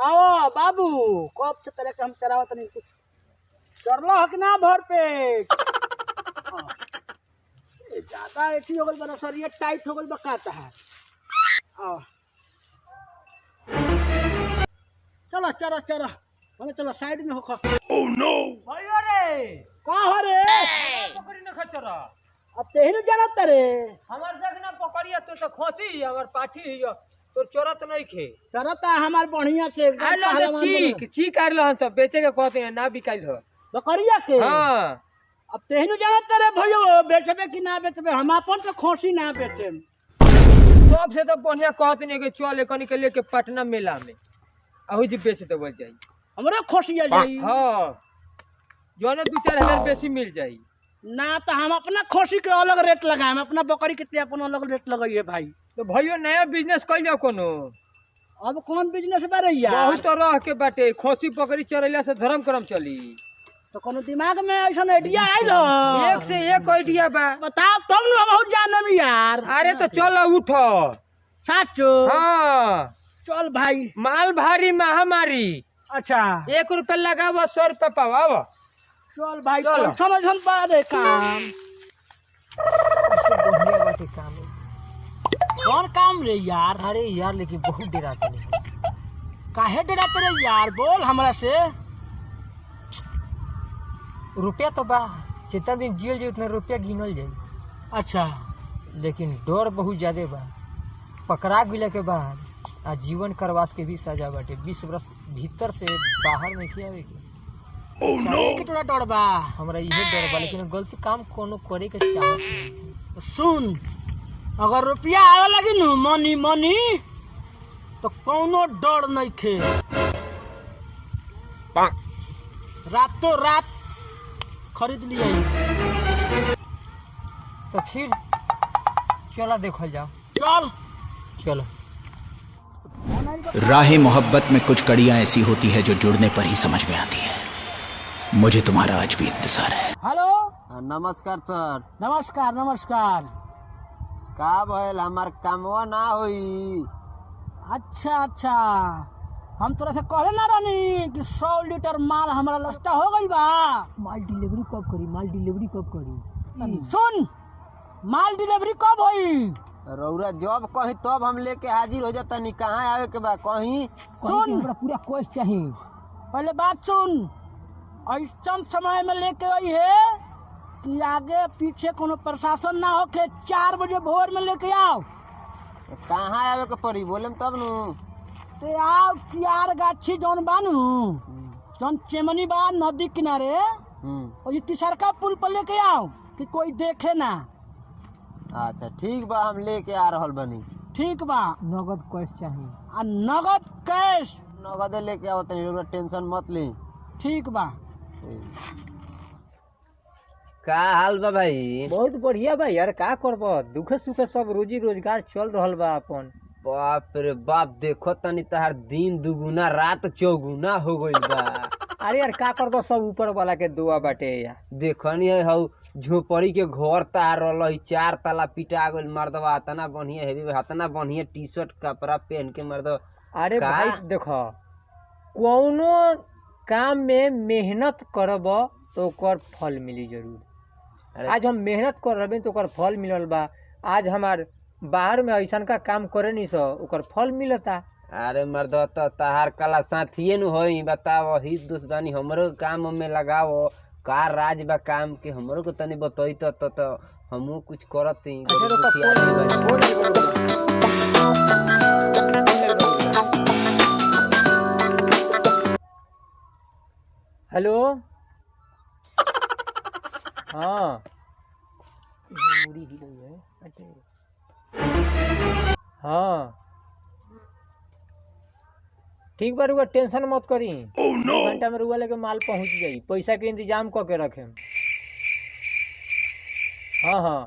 आओ बाबू, कब से तरह के हम चरावत नहीं कुछ चरलो हक ना भर पेट। ज्यादा ऐसी हो गई बना शरीर टाइट हो गई बकाता है। आओ चलो चलो चलो बोले चलो साइड में होखा। ओह नो भयो रे का हो रे पकड़ी न खचरा अब तेही न जानत रे हमार जगना पकड़िया तो खोसी हमार पाठी हियो तो चोरत नहीं खे चरता हमार बढ़िया से आलो तो चीक आलो हम सब बेचे के कहते हैं ना बिकाइल हो बकरिया के। हां अब तेही न जानत रे भयो बेचबे कि ना बेचबे हम अपन तो खोसी ना बेचे सबसे तो बढ़िया कहते नहीं कि चल कनी के लेके पटना मेला में अहू जी बेच तो बच जाई हमरे खोसिया जाई। हां जोने 2-4 हजार बेसी मिल जाई ना तो हम अपना खोसी के अलग रेट लगाएम अपना बकरी के अपन अलग रेट लगाइए भाई। तो भाइयों नया बिजनेस कर जाओ कोनो। अब कौन बिजनेस बारे यार बहुत तरह के बाटे खोसी पकड़ी चरेला से धर्म करम चली तो कोनो दिमाग में ऐसा आइडिया आइल हो। एक से एक आइडिया बा बताओ तब न हम जानम यार। अरे तो चलो उठो साचो हां चल भाई माल भारी महामारी। अच्छा 1 रुपया लगाओ 100 रुपया पाओ चल भाई चल समझन बारे काम इससे बढ़िया बाटे काम कौन काम रे यार। अरे यार लेकिन बहुत डराते नहीं काहे डराते रे यार बोल हमरा से। रुपया तो बा जितना दिन जियल जाए उतना रुपया गिनल जाए। अच्छा लेकिन डर बहुत ज्यादा बा पकड़ा गिला के बाद आजीवन करवास के भी सजा बाटे 20 वर्ष भीतर से बाहर नहीं किया के। ओह नो कितना डर बा हमरा इहे डर बा लेकिन गलती काम कोनो करे के चाहत नहीं। सुन अगर रुपया आवे लगी नु मनी मनी तो कोनो डर नहीं खे रातों रात खरीद लिया। तो फिर चला देखल जाओ चल चलो। राह मोहब्बत में कुछ कड़ियां ऐसी होती है जो जुड़ने पर ही समझ में आती है। मुझे तुम्हारा आज भी इंतजार है। हेलो नमस्कार सर। नमस्कार नमस्कार। का भइल हमार कामवा ना होई। अच्छा अच्छा हम तोरा से कहले ना रानी कि 100 लीटर माल हमारा लस्ता हो गई बा। माल डिलीवरी कब करी सुन माल डिलीवरी कब होई। रौरा जब कहीं तब हम लेके हाजिर हो जाता नहीं। कहाँ आवे के बा कहीं सुन हमरा पूरा कोश चाहिए। पहले बात सुन ऐसा समय में लेके आई है कि आगे पीछे कोनो प्रशासन ना हो के 4 बजे भोर में लेके आओ। कहाँ आवे के पड़ी बोले तब नु ते आओ कियार गाछी जौन बानू जौन चेमनी बा नदी किनारे और ये तिसरका पुल पर लेके आओ कि कोई देखे ना। अच्छा ठीक बा हम लेके आ रहल बनी। ठीक बा नगद कैश चाहिए आ नगद कैश नगदे लेके आओ तनी रौरा टेंशन मत ली। ठीक बा। का हाल बा भाई। बहुत बढ़िया बा यार का करबो दुखे सुखे सब रोजी रोजगार चल रहल बा अपन। बाप रे बाप देखो तनी तहार दिन दुगुना रात चौगुना हो गइल बा। अरे यार का करबो सब ऊपर वाला के दुआ बाटे यार। देखनी है हौ झोपड़ी के घर तार रहल 4 ताला पिटा गइल मर्दवा इतना बढ़िया हेवी इतना बढ़िया टी शर्ट कपड़ा पहन के मर्दवा। अरे भाई देखो कौनो काम में मेहनत करब तो ओकर फल मिली जरूर। आज हम मेहनत कर रहे तो ओकर फल मिलल बा। आज हमार बाहर में ऐसा का काम करे नहीं सो ओकर फल मिलता। अरे मर्दवा तो तहार कला साथिये नु होई बताओ ही दुश्मनी हमरो काम में लगाओ का राज बा काम के हमरो को तनी बताई तो हमहू कुछ करती। हेलो हाँ हाँ ठीक बा रुआ टेंशन मत करी। 2 घंटा में रुआ लेके माल पहुंच जाई। पैसा के इंतजाम क के रखे। हाँ हाँ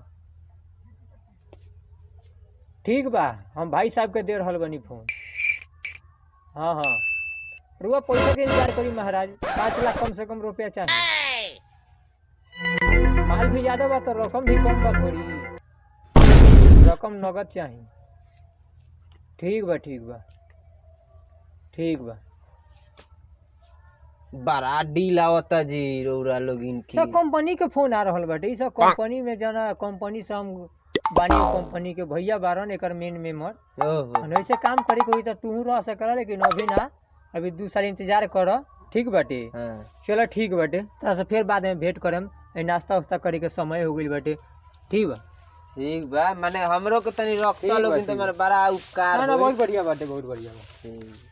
ठीक बा हम भाई साहब के दे रहल बनी फोन। हाँ हाँ रुआ पैसा के इंतजार करी महाराज। 5 लाख कम से कम रुपया चाहिए। माल भी ज्यादा बा तो रकम भी कम बा थोड़ी। रकम नगद चाहिए। ठीक बा ठीक बा ठीक बा। बड़ा डील आवता जी रौरा लोग इनकी। सब कंपनी के फोन आ रहल बाटे। ई सब कंपनी में जना कंपनी से हम बानी कंपनी के भैया बारन एकर मेन मेंबर। ओहो वैसे काम करे के हुई तो तू रह सकला, लेकिन अभी ना, अभी 2 साल इंतजार कर। ठीक बाटे? हाँ। चलो ठीक बाटे, तोरा से फिर बाद में भेंट करम। नाश्ता उस्ता करे के समय हो गइल बाटे। ठीक बा? ठीक बा, माने हमरो के तनी रखता लोग तो मेरा बड़ा उपकार ना होई। बहुत बढ़िया बाटे, बहुत बढ़िया बा। ठीक।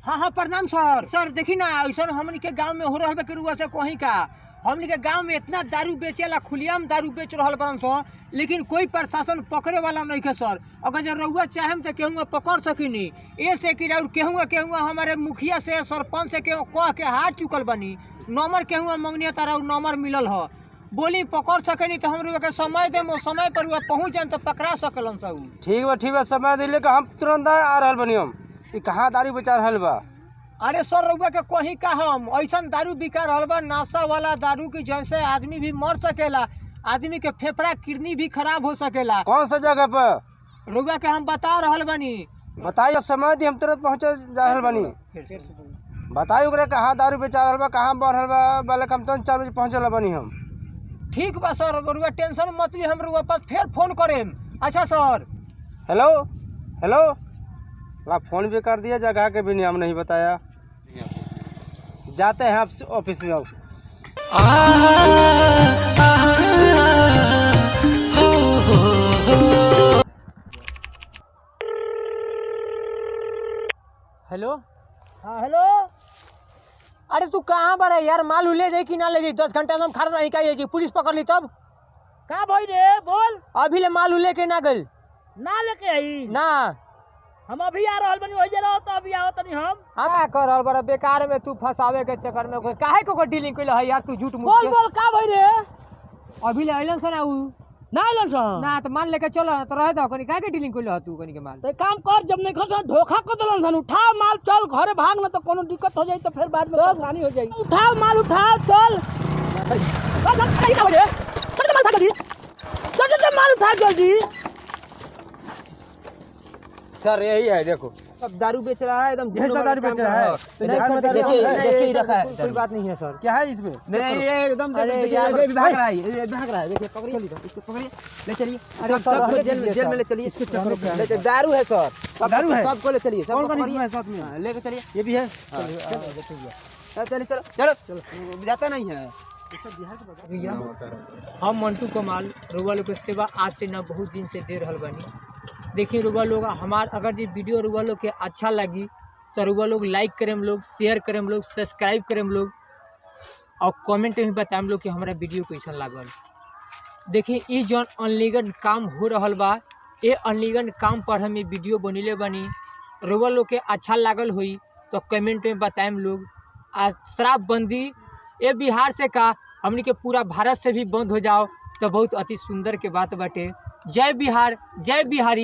हाँ हाँ प्रणाम सर। सर देखी ना, ऐसा हमनी के गांव में हो रहा है रुआ से कहीं का। हमनी के गांव में इतना दारू बेचेला, खुलियाम दारू बेच रहा बन सर, लेकिन कोई प्रशासन पकड़े वाला नहीं है सर। अगर जो रउआ चाहेम तो केहूँ पकड़ सकिनी। ऐसे कि केहूँ हमारे मुखिया से सरपंच से केहूँ कह के हार चुकल बनी, नंबर केहूँ मंगनी तारा नंबर मिलल है, बोली पकड़ सकेनी तो हम के समय दे, समय पर पहुँच जाए तो पकड़ा सकलन सब। ठीक बा समय दिले का हम तुरंत आ रहल बनी। हम ई कहाँ दारू बेचा रहल बा? अरे सर रउआ के कहीं का हम ऐसा दारू बिका रहल बा, नशा वाला दारू की, जैसे आदमी भी मर सकेला, आदमी के फेफड़ा किडनी भी खराब हो सकेला। कौन सा जगह पर रउआ के हम बता रहल बनी। बताइए, समय दी, हम तुरंत पहुँच जा रहल बनी। बताइए ओकरा कहाँ दारू बेचा रहल बा, कहाँ बढ़ रहल बा, बालक हम तुरंत 4 बजे पहुँचल बनी हम। ठीक बा सर, रउआ टेंशन मत ली, हम रउआ पास फिर फोन करेम। अच्छा सर। हेलो हेलो, ला फोन भी कर दिया, जगह के भी नाम नहीं बताया। जाते हैं आप ऑफिस में। हेलो। हाँ हेलो। अरे तू कहाँ बड़ा यार? माल ले जाए कि ना ले जाए? 10 घंटा से हम खड़ा नहीं का, पुलिस पकड़ ली तब का भाई रे बोल। अभी ले माल लेके ना गल ना लेके आई ना। हम अभी आ रहल बनी, वही जरा तो अभी आओ तनी हम। हाँ कर रहल बड़ा बेकार में, तू फंसावे के चक्कर में काहे को डीलिंग कइल है यार? तू झूठ मूठ बोल बोल का भाई रे। अभी ले अइलन सन उ ना आइलन सन ना, तो मान लेके चलो तो रह दो। कनी काहे के डीलिंग कइल तू कनी के माल? तो एक काम कर, जब नहीं खस धोखा कर दलन सन, उठा माल चल घरे भाग, ना तो कोनो दिक्कत हो जाई तो फिर बाद में परेशानी हो जाई। उठाओ माल, उठाओ चल। माल उठा जल्दी। सर यही है, देखो अब दारू बेच रहा है, एकदम यही सा दारू बेच रहा है। देखिए रखा है। कोई बात नहीं है सर। क्या है इसमें? नहीं ये एकदम अरे देखिए यार, भाग रहा है, ये भाग रहा है। देखिए पकड़िए इसको, पकड़िए ले चलिए। अरे सब सर, जेल में ले चलिए। इसके चक्कर में ले चलिए, दारू है सर, दारू है? सबको ले चलिए। कौन कौन सबको इसमें है साथ में? हाँ, लेके चलिए। ये भी है। चलो चलो चलो, जाता नहीं है। हम मंटू कमाल रुआ लोग के सेवा आज से न बहुत दिन से दे रहल बानी। देखिए रुआ लोग हमार अगर ये वीडियो रुआ लोग के अच्छा लगी तो रुआ लोग लाइक करें, लोग शेयर करें, लोग सब्सक्राइब करें, लोग और कमेंट में बताएं लोग कि हमारा वीडियो कैसा लागल। देखिए ये जौन अनलीगल काम हो रहल बा, ये अनलीगल काम पर हम ये वीडियो बनीले बनी। रुआ लोग के अच्छा लागल हुई तो कमेंट में बताएं लोग। आज शराबबंदी ये बिहार से का हमनी के पूरा भारत से भी बंद हो जाओ तो बहुत अति सुंदर के बात बाटे। जय बिहार, जय बिहारी।